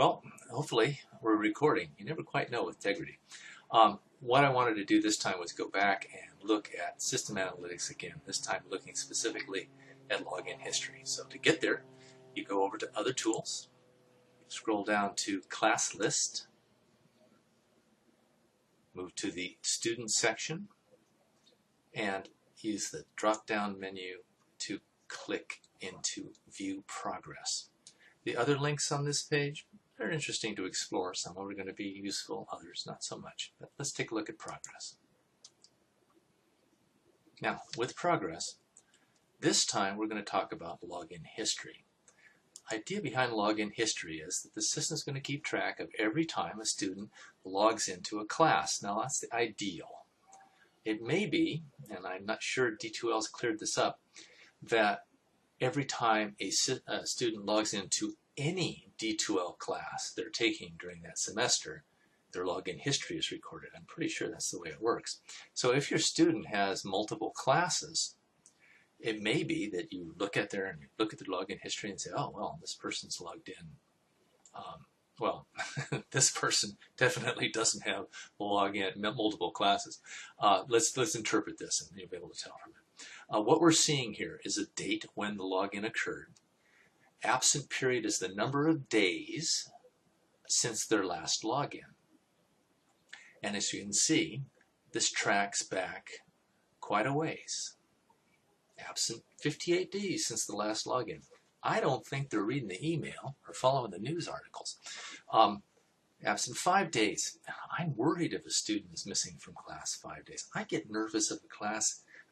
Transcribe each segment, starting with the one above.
Well, hopefully we're recording. You never quite know with integrity. What I wanted to do this time was go back and look at system analytics again, this time looking specifically at login history. So to get there, you go over to Other Tools, scroll down to Class List, move to the Student section, and use the drop-down menu to click into View Progress. The other links on this page are interesting to explore. Some are going to be useful, others not so much. But let's take a look at Progress. Now, with Progress, this time we're going to talk about login history. The idea behind login history is that the system is going to keep track of every time a student logs into a class. Now, that's the ideal. It may be, and I'm not sure D2L has cleared this up, that every time a student logs into any D2L class they're taking during that semester, their login history is recorded. I'm pretty sure that's the way it works. So if your student has multiple classes, it may be that you look at their login history and say, oh, well, this person's logged in. Well, this person definitely doesn't have login multiple classes. Let's interpret this and you'll be able to tell from it. What we're seeing here is a date when the login occurred. Absent period is the number of days since their last login. And as you can see, this tracks back quite a ways. Absent 58 days since the last login. I don't think they're reading the email or following the news articles. Absent 5 days. I'm worried if a student is missing from class 5 days. I get nervous if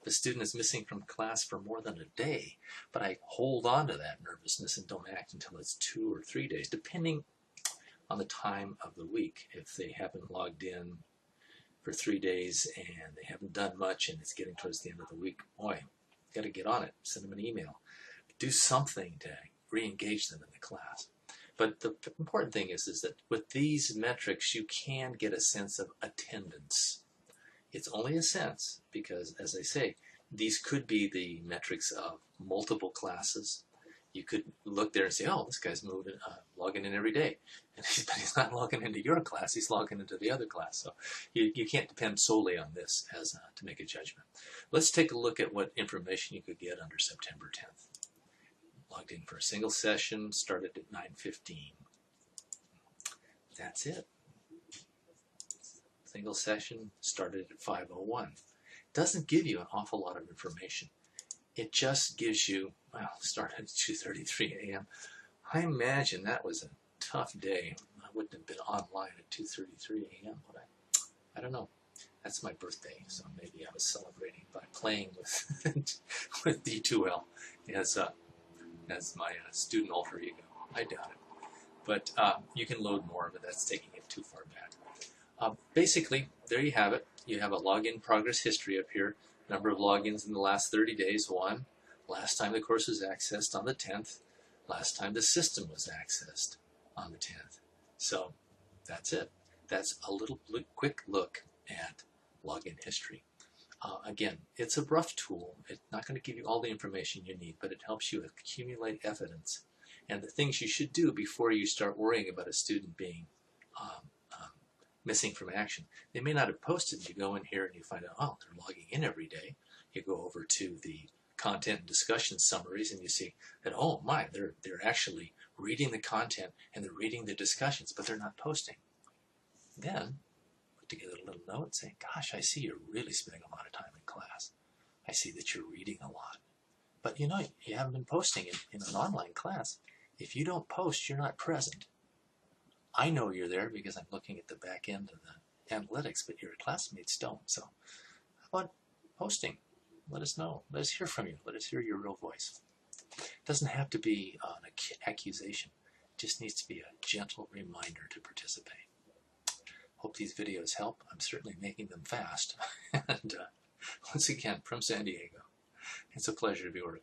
a student is missing from class for more than a day, but I hold on to that nervousness and don't act until it's 2 or 3 days, depending on the time of the week. If they haven't logged in for 3 days and they haven't done much and it's getting towards the end of the week, boy, got to get on it. Send them an email. Do something to re-engage them in the class. But the important thing is that with these metrics, you can get a sense of attendance. It's only a sense because, as I say, these could be the metrics of multiple classes. You could look there and say, oh, this guy's logging in every day. But he's not logging into your class, he's logging into the other class. So you can't depend solely on this to make a judgment. Let's take a look at what information you could get under September 10th. Logged in for a single session, started at 9:15. That's it. Single session, started at 5:01. Doesn't give you an awful lot of information. It just gives you, well, started at 2:33 a.m. I imagine that was a tough day. I wouldn't have been online at 2:33 a.m., would I? I don't know. That's my birthday, so maybe I was celebrating by playing with D2L as my student alter ego. I doubt it. But you can load more, but that's taking it too far back. Basically, there you have it. You have a login progress history up here. Number of logins in the last 30 days, 1. Last time the course was accessed on the 10th. Last time the system was accessed on the 10th. So that's it. That's a little quick look at login history. Again, it's a rough tool. It's not going to give you all the information you need, but it helps you accumulate evidence and the things you should do before you start worrying about a student being missing from action. They may not have posted. You go in here and you find out, oh, they're logging in every day. You go over to the content and discussion summaries and you see that, oh my, they're actually reading the content and they're reading the discussions, but they're not posting. Then put together a little note saying, gosh, I see you're really spending a lot of time in class. I see that you're reading a lot. But you know, you haven't been posting in an online class. If you don't post, you're not present. I know you're there because I'm looking at the back end of the analytics, but your classmates don't. So how about posting? Let us know. Let us hear from you. Let us hear your real voice. It doesn't have to be an accusation. It just needs to be a gentle reminder to participate. Hope these videos help. I'm certainly making them fast. And once again, from San Diego, it's a pleasure to be working